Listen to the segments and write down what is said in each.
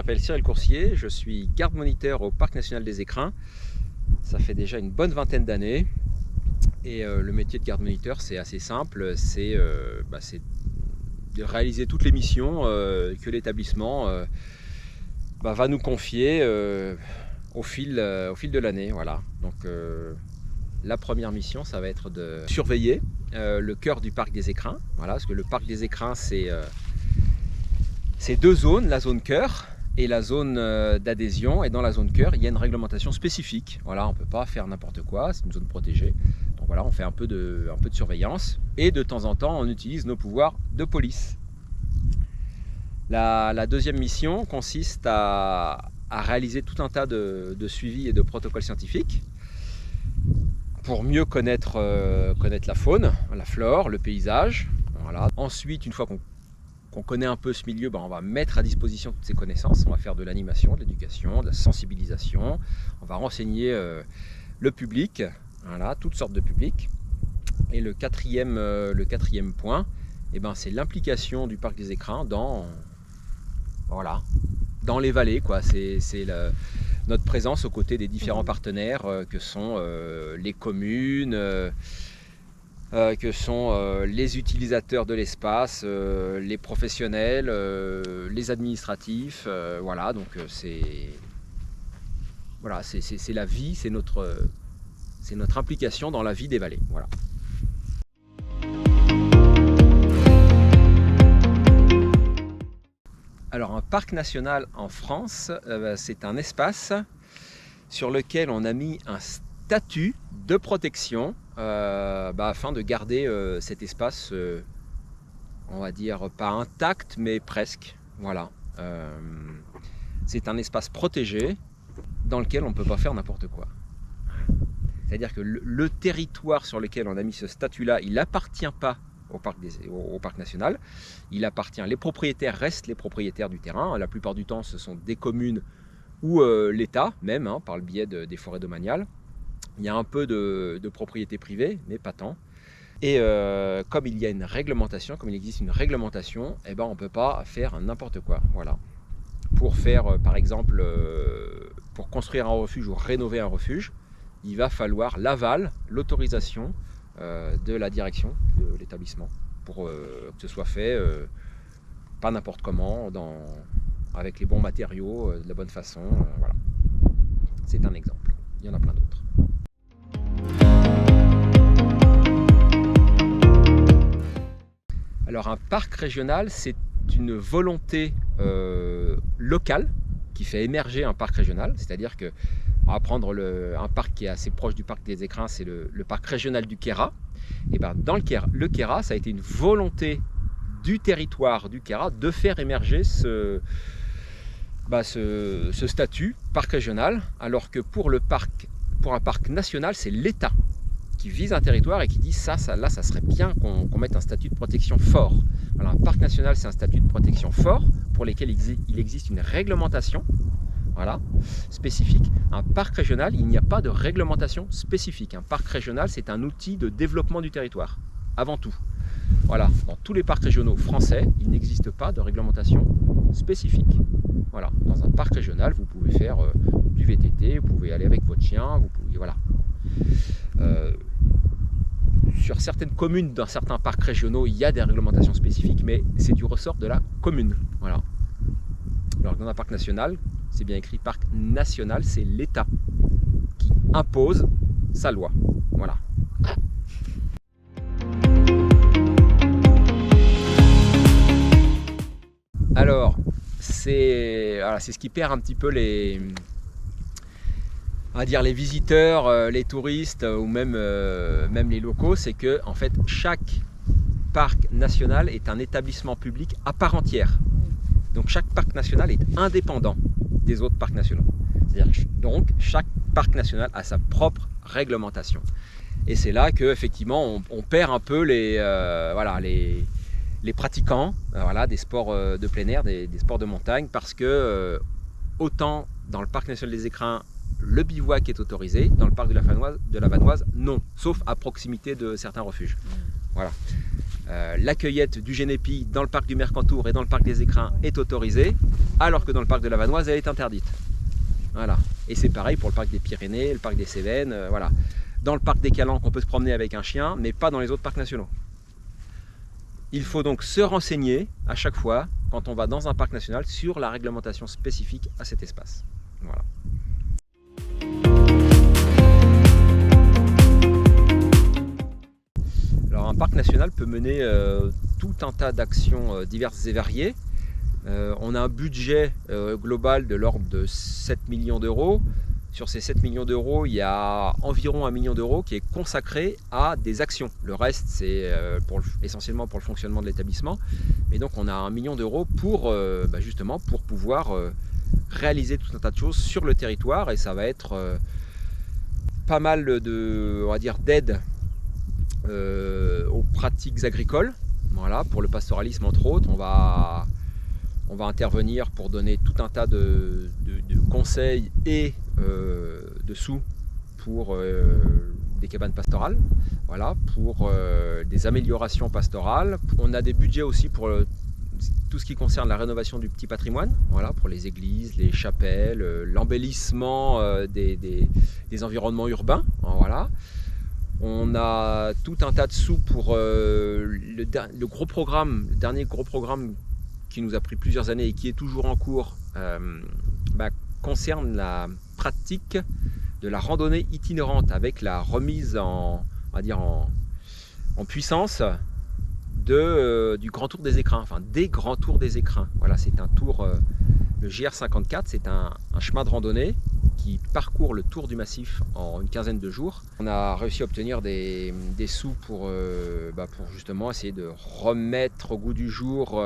m'appelle Cyril Coursier, je suis garde-moniteur au Parc National des Écrins. Ça fait déjà une bonne vingtaine d'années. Et le métier de garde-moniteur, c'est assez simple, c'est de réaliser toutes les missions que l'établissement va nous confier au fil de l'année. Voilà. Donc la première mission, ça va être de surveiller le cœur du Parc des Écrins. Voilà, parce que le Parc des Écrins, c'est deux zones, la zone cœur et la zone d'adhésion. Et dans la zone cœur, il y a une réglementation spécifique. Voilà, on ne peut pas faire n'importe quoi, c'est une zone protégée. Donc voilà, on fait un peu de surveillance et de temps en temps, on utilise nos pouvoirs de police. La deuxième mission consiste à réaliser tout un tas de suivis et de protocoles scientifiques pour mieux connaître la faune, la flore, le paysage. Voilà. Ensuite, une fois qu'on connaît un peu ce milieu, on va mettre à disposition toutes ces connaissances. On va faire de l'animation, de l'éducation, de la sensibilisation. On va renseigner le public, voilà, toutes sortes de publics. Et le quatrième point, c'est l'implication du Parc des Écrins dans les vallées, quoi. C'est notre présence aux côtés des différents partenaires que sont les communes, que sont les utilisateurs de l'espace, les professionnels, les administratifs. Voilà, donc c'est la vie, c'est notre implication dans la vie des vallées. Voilà. Alors un parc national en France, c'est un espace sur lequel on a mis un statut de protection afin de garder cet espace, on va dire pas intact mais presque. Voilà. C'est un espace protégé dans lequel on ne peut pas faire n'importe quoi. C'est-à-dire que le territoire sur lequel on a mis ce statut-là, il n'appartient pas au parc national. Il appartient, les propriétaires restent les propriétaires du terrain. La plupart du temps, ce sont des communes ou l'État même, par le biais des forêts domaniales. Il y a un peu de propriété privée, mais pas tant. Et comme il y a une réglementation, comme il existe une réglementation, on ne peut pas faire n'importe quoi. Voilà. Pour faire, par exemple, pour construire un refuge ou rénover un refuge, il va falloir l'aval, l'autorisation de la direction de l'établissement pour que ce soit fait pas n'importe comment, avec les bons matériaux, de la bonne façon. Voilà. C'est un exemple. Il y en a plein d'autres. Alors un parc régional, c'est une volonté locale qui fait émerger un parc régional, c'est-à-dire que on va prendre un parc qui est assez proche du Parc des Écrins, c'est le parc régional du Queyras. Et dans le Queyras, ça a été une volonté du territoire du Queyras de faire émerger ce statut parc régional, alors que pour un parc national, c'est l'État qui vise un territoire et qui dit ça serait bien qu'on mette un statut de protection fort. Voilà, un parc national, c'est un statut de protection fort pour lequel il existe une réglementation. Voilà, spécifique. Un parc régional, il n'y a pas de réglementation spécifique. Un parc régional, c'est un outil de développement du territoire, avant tout. Voilà, dans tous les parcs régionaux français, il n'existe pas de réglementation spécifique. Voilà, dans un parc régional, vous pouvez faire du VTT, vous pouvez aller avec votre chien, vous pouvez, voilà. Sur certaines communes, dans certains parcs régionaux, il y a des réglementations spécifiques, mais c'est du ressort de la commune. Voilà. Alors dans un parc national, c'est bien écrit parc national, c'est l'État qui impose sa loi. Voilà. Alors, c'est ce qui perd un petit peu les visiteurs, les touristes ou même les locaux, c'est que en fait chaque parc national est un établissement public à part entière. Donc chaque parc national est indépendant des autres parcs nationaux. Donc chaque parc national a sa propre réglementation. Et c'est là qu'effectivement on perd un peu les pratiquants des sports de plein air, des sports de montagne, parce que autant dans le parc national des Écrins, le bivouac est autorisé, dans le parc de la Vanoise, non, sauf à proximité de certains refuges. Voilà. La cueillette du Génépi dans le parc du Mercantour et dans le parc des Écrins est autorisée, alors que dans le parc de la Vanoise, elle est interdite. Voilà. Et c'est pareil pour le parc des Pyrénées, le parc des Cévennes, voilà. Dans le parc des Calanques, on peut se promener avec un chien, mais pas dans les autres parcs nationaux. Il faut donc se renseigner à chaque fois, quand on va dans un parc national, sur la réglementation spécifique à cet espace. Voilà. Alors un parc national peut mener tout un tas d'actions diverses et variées. On a un budget global de l'ordre de 7 millions d'euros. Sur ces 7 millions d'euros, il y a environ 1 million d'euros qui est consacré à des actions. Le reste, c'est essentiellement pour le fonctionnement de l'établissement. Mais donc on a 1 million d'euros pour justement pour pouvoir réaliser tout un tas de choses sur le territoire. Et ça va être pas mal de, on va dire, d'aide aux pratiques agricoles. Voilà, pour le pastoralisme entre autres. On va intervenir pour donner tout un tas de conseils et de sous pour des cabanes pastorales, voilà, pour des améliorations pastorales. On a des budgets aussi pour tout ce qui concerne la rénovation du petit patrimoine, voilà, pour les églises, les chapelles, l'embellissement des environnements urbains. Voilà. On a tout un tas de sous pour le dernier gros programme qui nous a pris plusieurs années et qui est toujours en cours, concerne la pratique de la randonnée itinérante avec la remise en puissance du Grand Tour des Écrins, enfin des Grands Tours des Écrins. Voilà, c'est un tour, le GR54, c'est un chemin de randonnée qui parcourt le tour du massif en une quinzaine de jours. On a réussi à obtenir des sous pour justement essayer de remettre au goût du jour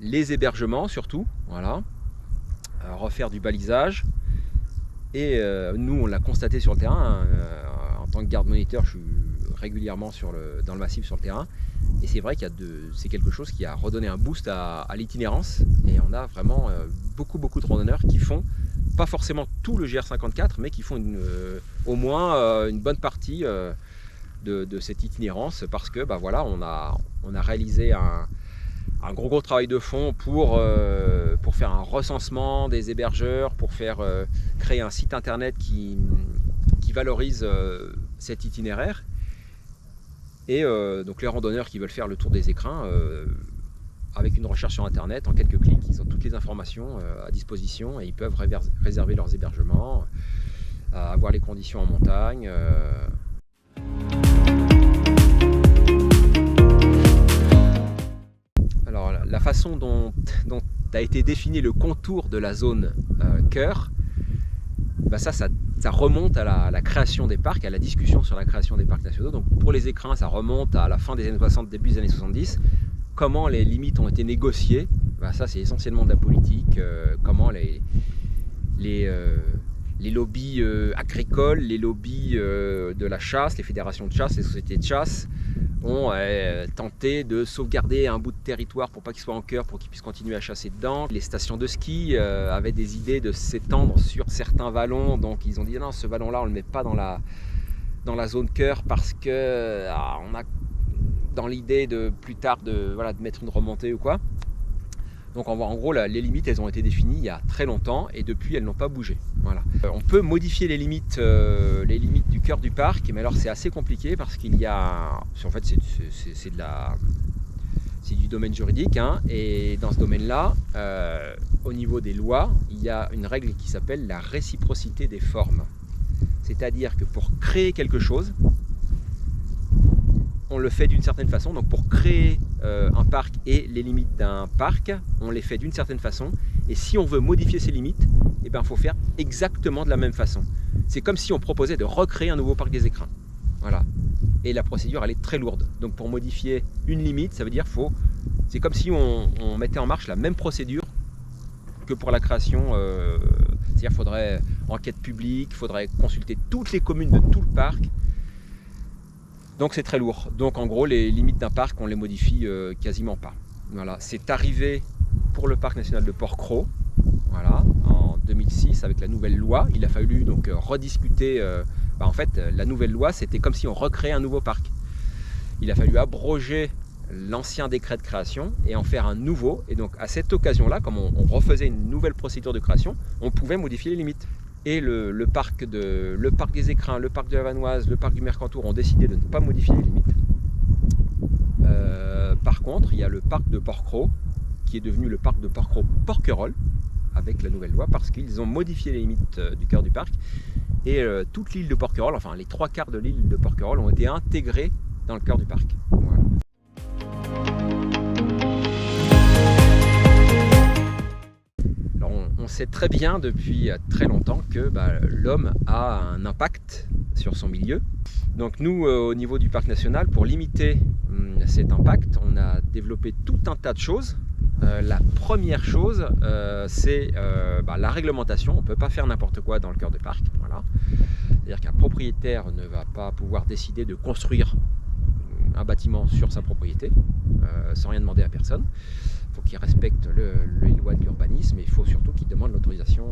les hébergements surtout, voilà, refaire du balisage. Et nous, on l'a constaté sur le terrain, en tant que garde-moniteur, je suis régulièrement dans le massif sur le terrain. Et c'est vrai c'est quelque chose qui a redonné un boost à l'itinérance. Et on a vraiment beaucoup de randonneurs qui font, pas forcément tout le GR54, mais qui font au moins une bonne partie de cette itinérance. Parce que voilà, on a réalisé un gros travail de fond pour faire un recensement des hébergeurs, pour créer un site internet qui valorise cet itinéraire. Et donc les randonneurs qui veulent faire le tour des Écrins, avec une recherche sur internet, en quelques clics, ils ont toutes les informations à disposition et ils peuvent réserver leurs hébergements, avoir les conditions en montagne. Alors la façon dont a été défini le contour de la zone cœur, ça remonte à la création des parcs, à la discussion sur la création des parcs nationaux. Donc pour les Écrins, ça remonte à la fin des années 60, début des années 70. Comment les limites ont été négociées, ça c'est essentiellement de la politique. Comment les lobbies agricoles, les lobbies de la chasse, les fédérations de chasse, les sociétés de chasse ont tenté de sauvegarder un bout de territoire pour pas qu'il soit en cœur, pour qu'ils puissent continuer à chasser dedans. Les stations de ski avaient des idées de s'étendre sur certains vallons, donc ils ont dit non, ce vallon-là on le met pas dans la zone cœur parce que on a dans l'idée de plus tard de mettre une remontée ou quoi. Donc en gros, les limites, elles ont été définies il y a très longtemps et depuis, elles n'ont pas bougé. Voilà. On peut modifier les limites du cœur du parc, mais alors c'est assez compliqué parce qu'il y a... En fait, c'est du domaine juridique, hein, et dans ce domaine-là, au niveau des lois, il y a une règle qui s'appelle la réciprocité des formes. C'est-à-dire que pour créer quelque chose, on le fait d'une certaine façon. Donc pour créer un parc et les limites d'un parc, on les fait d'une certaine façon. Et si on veut modifier ces limites, il faut faire exactement de la même façon. C'est comme si on proposait de recréer un nouveau parc des Écrins. Voilà. Et la procédure, elle est très lourde. Donc pour modifier une limite, ça veut dire c'est comme si on mettait en marche la même procédure que pour la création. C'est-à-dire qu'il faudrait enquête publique, il faudrait consulter toutes les communes de tout le parc. Donc c'est très lourd. Donc en gros, les limites d'un parc, on les modifie quasiment pas. Voilà. C'est arrivé pour le parc national de Port-Cros, voilà, en 2006 avec la nouvelle loi. Il a fallu donc rediscuter. En fait, la nouvelle loi, c'était comme si on recréait un nouveau parc. Il a fallu abroger l'ancien décret de création et en faire un nouveau. Et donc à cette occasion-là, comme on refaisait une nouvelle procédure de création, on pouvait modifier les limites. Et le parc des Écrins, le parc de la Vanoise, le parc du Mercantour ont décidé de ne pas modifier les limites. Par contre, il y a le parc de Porquerolles qui est devenu le parc de Porquerolles avec la nouvelle loi parce qu'ils ont modifié les limites du cœur du parc et toute l'île de Porquerolles, enfin les 3/4 de l'île de Porquerolles ont été intégrés dans le cœur du parc. Voilà. Alors on sait très bien depuis très longtemps que l'homme a un impact sur son milieu. Donc nous, au niveau du parc national, pour limiter cet impact, on a développé tout un tas de choses. La première chose, c'est la réglementation. On ne peut pas faire n'importe quoi dans le cœur du parc. Voilà. C'est-à-dire qu'un propriétaire ne va pas pouvoir décider de construire un bâtiment sur sa propriété sans rien demander à personne. Il faut qu'il respecte les lois de l'urbanisme et il faut surtout qu'il demande l'autorisation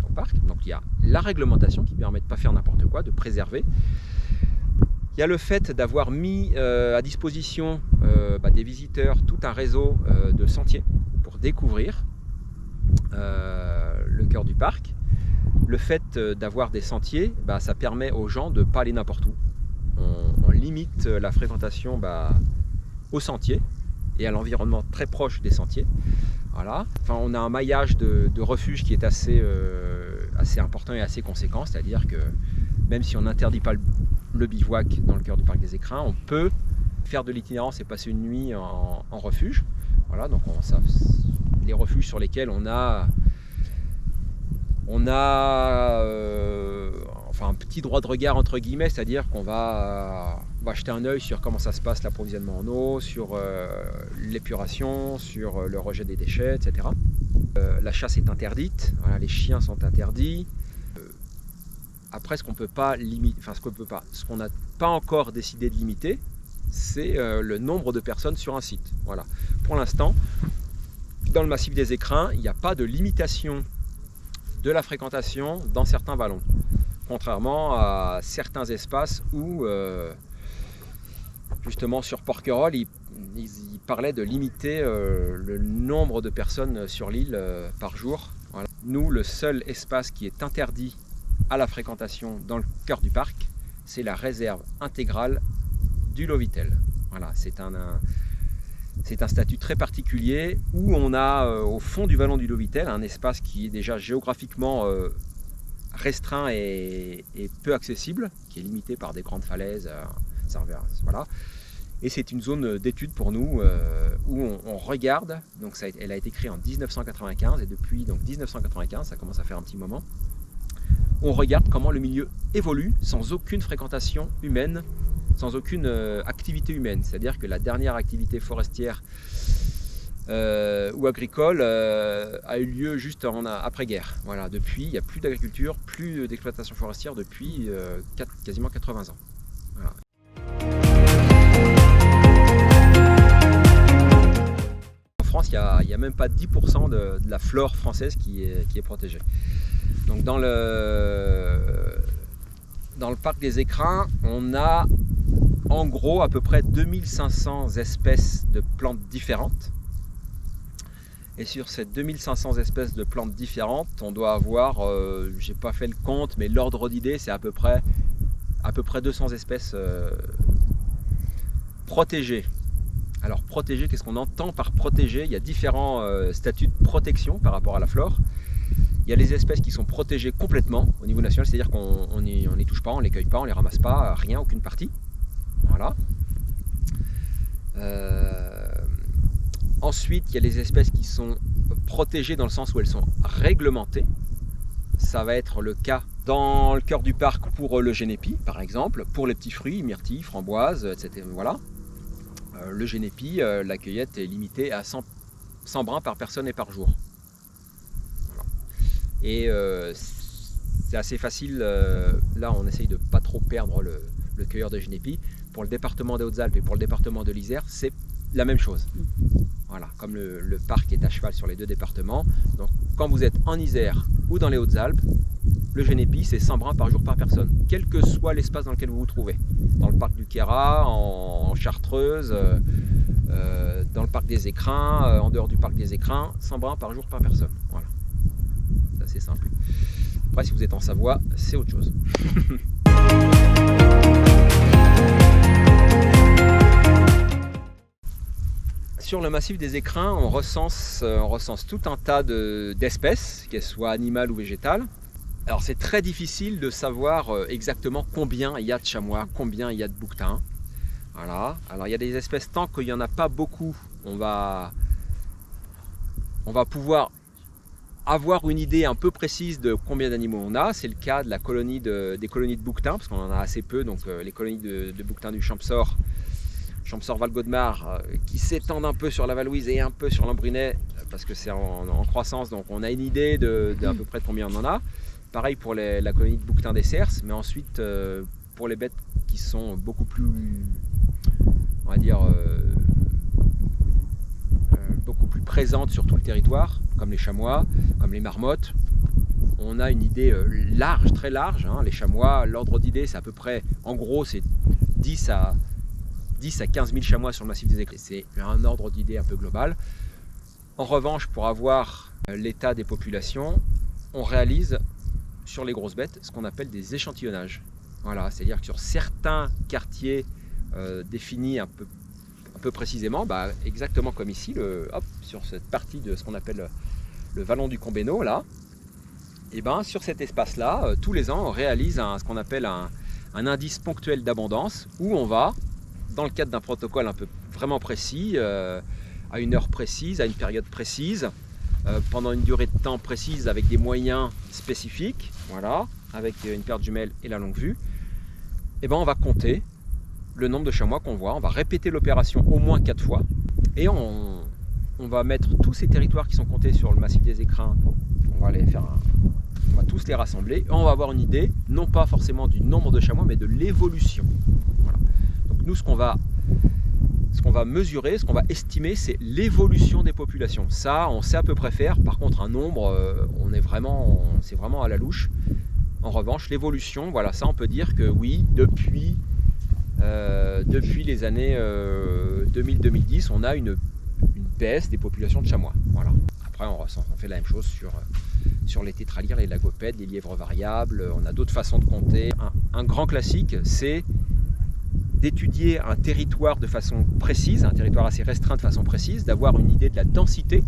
au parc. Donc il y a la réglementation qui permet de ne pas faire n'importe quoi, de préserver. Il y a le fait d'avoir mis à disposition des visiteurs tout un réseau de sentiers pour découvrir le cœur du parc. Le fait d'avoir des sentiers, ça permet aux gens de ne pas aller n'importe où. On limite la fréquentation aux sentiers et à l'environnement très proche des sentiers. Voilà. Enfin, on a un maillage de refuges qui est assez important et assez conséquent, c'est-à-dire que même si on n'interdit pas le bivouac dans le cœur du parc des Écrins, on peut faire de l'itinérance et passer une nuit en refuge. Voilà, donc les refuges sur lesquels on a un petit droit de regard entre guillemets, c'est-à-dire qu'on va jeter un œil sur comment ça se passe l'approvisionnement en eau, sur l'épuration, sur le rejet des déchets, etc. La chasse est interdite, voilà, les chiens sont interdits. Après, ce qu'on n'a pas encore décidé de limiter, c'est le nombre de personnes sur un site. Voilà. Pour l'instant, dans le massif des Écrins, il n'y a pas de limitation de la fréquentation dans certains vallons, contrairement à certains espaces où, justement, sur Porquerolles, ils parlaient de limiter le nombre de personnes sur l'île par jour. Voilà. Nous, le seul espace qui est interdit à la fréquentation dans le cœur du parc, c'est la réserve intégrale du Lovitel. Voilà, c'est un statut très particulier où on a au fond du vallon du Lovitel un espace qui est déjà géographiquement restreint et peu accessible, qui est limité par des grandes falaises, voilà. Et c'est une zone d'étude pour nous où on regarde, donc elle a été créée en 1995 et depuis 1995, ça commence à faire un petit moment, on regarde comment le milieu évolue sans aucune fréquentation humaine, sans aucune activité humaine. C'est-à-dire que la dernière activité forestière ou agricole a eu lieu juste après-guerre. Voilà, depuis, il n'y a plus d'agriculture, plus d'exploitation forestière depuis quasiment 80 ans. Voilà. En France, il n'y a même pas 10% de la flore française qui est protégée. Donc dans le parc des Écrins, on a en gros à peu près 2500 espèces de plantes différentes. Et sur ces 2500 espèces de plantes différentes, on doit avoir, j'ai pas fait le compte, mais l'ordre d'idée, c'est à peu près 200 espèces protégées. Alors protégées, qu'est-ce qu'on entend par protégées? Il y a différents statuts de protection par rapport à la flore. Il y a les espèces qui sont protégées complètement au niveau national, c'est-à-dire qu'on n'y touche pas, on ne les cueille pas, on ne les ramasse pas, rien, aucune partie. Voilà. Ensuite, il y a les espèces qui sont protégées dans le sens où elles sont réglementées. Ça va être le cas dans le cœur du parc pour le génépi, par exemple, pour les petits fruits, myrtilles, framboises, etc. Voilà. Le génépi, la cueillette est limitée à 100 brins par personne et par jour. Et c'est assez facile, là on essaye de pas trop perdre le cueilleur de génépi. Pour le département des Hautes-Alpes et pour le département de l'Isère, c'est la même chose. Voilà, comme le parc est à cheval sur les deux départements, donc quand vous êtes en Isère ou dans les Hautes-Alpes, le génépi c'est 100 brins par jour par personne, quel que soit l'espace dans lequel vous vous trouvez. Dans le parc du Queyras, en Chartreuse, dans le parc des Écrins, en dehors du parc des Écrins, 100 brins par jour par personne. Voilà, c'est assez simple. Après, si vous êtes en Savoie, c'est autre chose. Sur le massif des Écrins, on recense tout un tas d'espèces, qu'elles soient animales ou végétales. Alors c'est très difficile de savoir exactement combien il y a de chamois, combien il y a de bouquetins. Voilà. Alors il y a des espèces, tant qu'il n'y en a pas beaucoup, on va pouvoir avoir une idée un peu précise de combien d'animaux on a. C'est le cas de des colonies de bouquetins, parce qu'on en a assez peu, donc les colonies de bouquetins du Champsaur Val-Godemar, qui s'étendent un peu sur la Valouise et un peu sur l'Embrunais, parce que c'est en croissance, donc on a une idée d'à peu près de combien on en a. Pareil pour la colonie de bouquetins des Cerces, mais ensuite pour les bêtes qui sont beaucoup plus, on va dire, beaucoup plus présentes sur tout le territoire, comme les chamois, comme les marmottes, on a une idée large, très large. Les chamois, l'ordre d'idée, c'est à peu près, en gros, c'est 10 à 15 000 chamois sur le massif des Écrins. C'est un ordre d'idée un peu global. En revanche, pour avoir l'état des populations, on réalise sur les grosses bêtes ce qu'on appelle des échantillonnages. Voilà, c'est-à-dire que sur certains quartiers définis un peu précisément, exactement comme ici, sur cette partie de ce qu'on appelle le vallon du Combéno, là, et sur cet espace-là, tous les ans, on réalise ce qu'on appelle un indice ponctuel d'abondance, où on va, dans le cadre d'un protocole un peu vraiment précis, à une heure précise, à une période précise, pendant une durée de temps précise, avec des moyens spécifiques, voilà, avec une paire de jumelles et la longue vue, on va compter le nombre de chamois qu'on voit, on va répéter l'opération au moins 4 fois, et on va mettre tous ces territoires qui sont comptés sur le massif des Écrins, on va tous les rassembler, et on va avoir une idée, non pas forcément du nombre de chamois, mais de l'évolution. Voilà. Donc nous, ce qu'on va mesurer, ce qu'on va estimer, c'est l'évolution des populations. Ça, on sait à peu près faire. Par contre, un nombre, c'est vraiment à la louche. En revanche, l'évolution, voilà, ça, on peut dire que oui, depuis les années 2000-2010, on a une baisse des populations de chamois. Voilà. Après, on fait la même chose sur les tétralyres, les lagopèdes, les lièvres variables. On a d'autres façons de compter. Un grand classique, c'est d'étudier un territoire de façon précise, un territoire assez restreint de façon précise, d'avoir une idée de la densité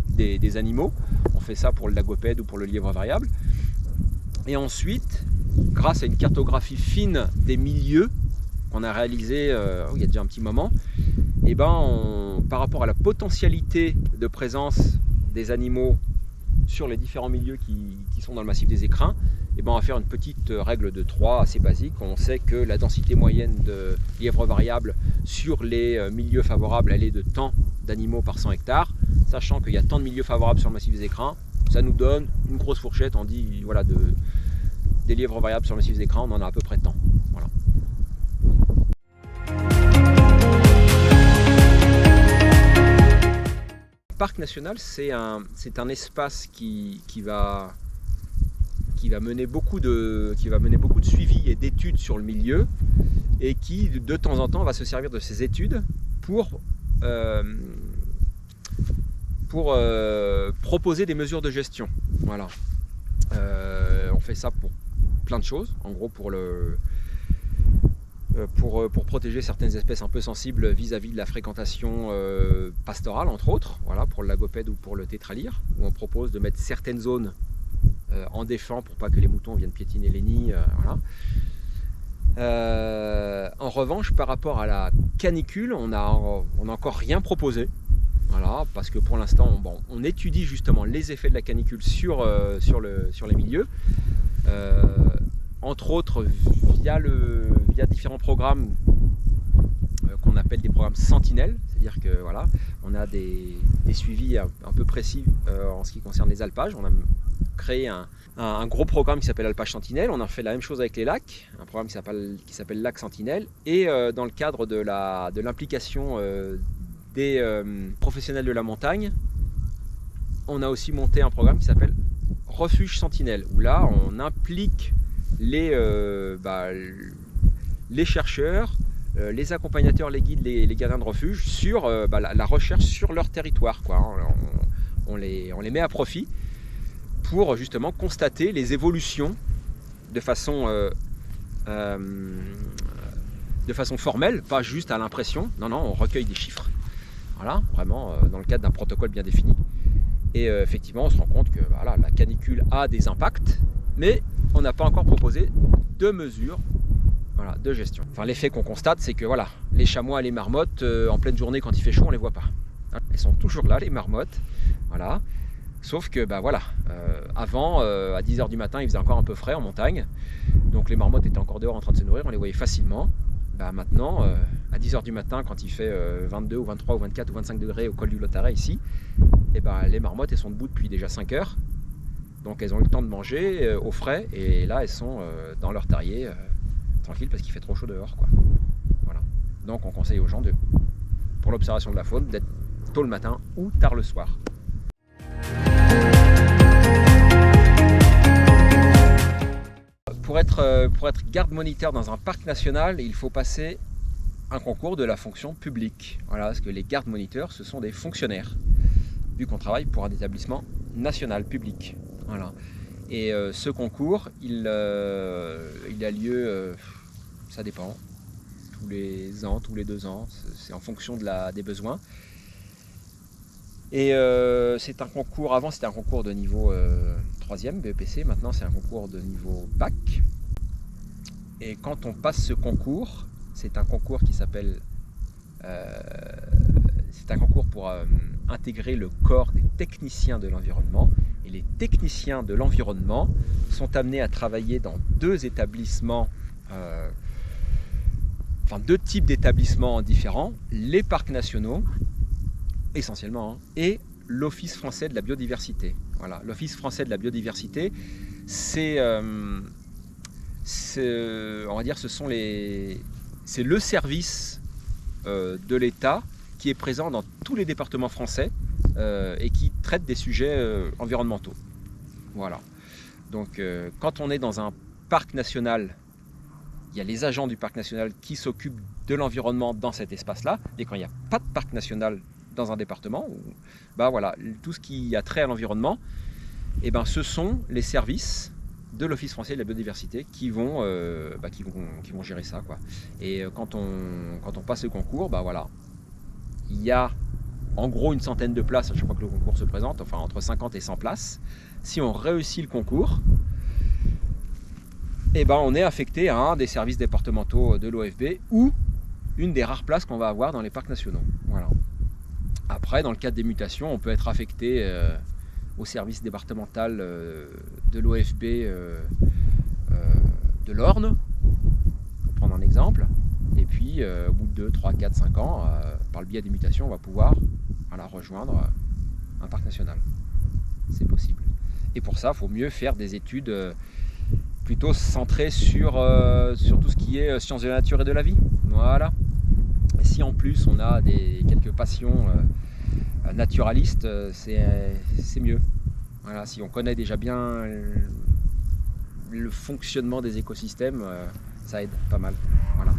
des animaux. On fait ça pour le lagopède ou pour le lièvre variable. Et ensuite, grâce à une cartographie fine des milieux qu'on a réalisé il y a déjà un petit moment, par rapport à la potentialité de présence des animaux sur les différents milieux qui sont dans le massif des Écrins, on va faire une petite règle de 3 assez basique. On sait que la densité moyenne de lièvres variables sur les milieux favorables, elle est de tant d'animaux par 100 hectares. Sachant qu'il y a tant de milieux favorables sur le massif des Écrins, ça nous donne une grosse fourchette. On dit, voilà, des lièvres variables sur le massif des Écrins, on en a à peu près tant. Voilà. Le parc national, c'est un espace qui va mener beaucoup de suivi et d'études sur le milieu, et qui de temps en temps va se servir de ces études pour proposer des mesures de gestion. Voilà. On fait ça pour plein de choses, en gros pour protéger certaines espèces un peu sensibles vis-à-vis de la fréquentation pastorale, entre autres, voilà, pour le lagopède ou pour le tétralyre, où on propose de mettre certaines zones en défend pour pas que les moutons viennent piétiner les nids. Voilà. En revanche, par rapport à la canicule, on n'a encore rien proposé. Voilà, parce que pour l'instant, on étudie justement les effets de la canicule sur les milieux. Entre autres via différents programmes qu'on appelle des programmes sentinelles, c'est-à-dire que voilà, on a des suivis un peu précis en ce qui concerne les alpages. On a créé un gros programme qui s'appelle Alpage Sentinelle. On a fait la même chose avec les lacs, un programme qui s'appelle Lac Sentinelle. Et dans le cadre de l'implication des professionnels de la montagne, on a aussi monté un programme qui s'appelle Refuge Sentinelle, où là on implique les chercheurs, les accompagnateurs, les guides, les gardiens de refuge sur la recherche sur leur territoire, quoi, hein. On les met à profit pour justement constater les évolutions de façon formelle, pas juste à l'impression. Non, on recueille des chiffres. Voilà, vraiment dans le cadre d'un protocole bien défini. Et effectivement, on se rend compte que voilà, la canicule a des impacts, mais on n'a pas encore proposé de mesures, voilà, de gestion. Enfin, l'effet qu'on constate, c'est que voilà, les chamois et les marmottes, en pleine journée, quand il fait chaud, on ne les voit pas. Elles sont toujours là, les marmottes. Voilà. Sauf que avant, à 10h du matin, il faisait encore un peu frais en montagne. Donc les marmottes étaient encore dehors en train de se nourrir, on les voyait facilement. Maintenant, à 10h du matin, quand il fait 22 ou 23 ou 24 ou 25 degrés au col du Lotaret ici, les marmottes elles sont debout depuis déjà 5 heures. Donc elles ont eu le temps de manger au frais, et là elles sont dans leur terrier, tranquilles, parce qu'il fait trop chaud dehors, quoi. Voilà. Donc on conseille aux gens, pour l'observation de la faune, d'être tôt le matin ou tard le soir. Pour être garde moniteur dans un parc national, il faut passer un concours de la fonction publique. Voilà, parce que les gardes moniteurs, ce sont des fonctionnaires, vu qu'on travaille pour un établissement national public. Voilà. Et ce concours, il a lieu, ça dépend, tous les ans, tous les 2 ans, c'est en fonction des besoins. Et c'est un concours, avant c'était un concours de niveau 3e, BEPC, maintenant c'est un concours de niveau bac. Et quand on passe ce concours, c'est un concours qui s'appelle, c'est un concours pour intégrer le corps des techniciens de l'environnement. Et les techniciens de l'environnement sont amenés à travailler dans 2 établissements, enfin 2 types d'établissements différents, les parcs nationaux, essentiellement, hein, et l'Office français de la biodiversité. Voilà, l'Office français de la biodiversité, c'est on va dire, c'est le service de l'État qui est présent dans tous les départements français et qui traite des sujets environnementaux. Voilà. Donc quand on est dans un parc national, il y a les agents du parc national qui s'occupent de l'environnement dans cet espace-là, et quand il n'y a pas de parc national dans un département, voilà, tout ce qui a trait à l'environnement, ce sont les services de l'Office français de la biodiversité qui vont gérer ça, quoi. Et quand on passe le concours, voilà, il y a en gros une centaine de places à chaque fois que le concours se présente, enfin entre 50 et 100 places. Si on réussit le concours, on est affecté à un des services départementaux de l'OFB ou une des rares places qu'on va avoir dans les parcs nationaux. Voilà. Après, dans le cadre des mutations, on peut être affecté au service départemental de l'OFB de l'Orne, pour prendre un exemple. Et puis, au bout de 2, 3, 4, 5 ans, par le biais des mutations, on va pouvoir rejoindre un parc national. C'est possible. Et pour ça, il faut mieux faire des études plutôt centrées sur tout ce qui est sciences de la nature et de la vie. Voilà. Et si en plus on a quelques passions naturalistes, c'est mieux. Voilà, si on connaît déjà bien le fonctionnement des écosystèmes, ça aide pas mal. Voilà.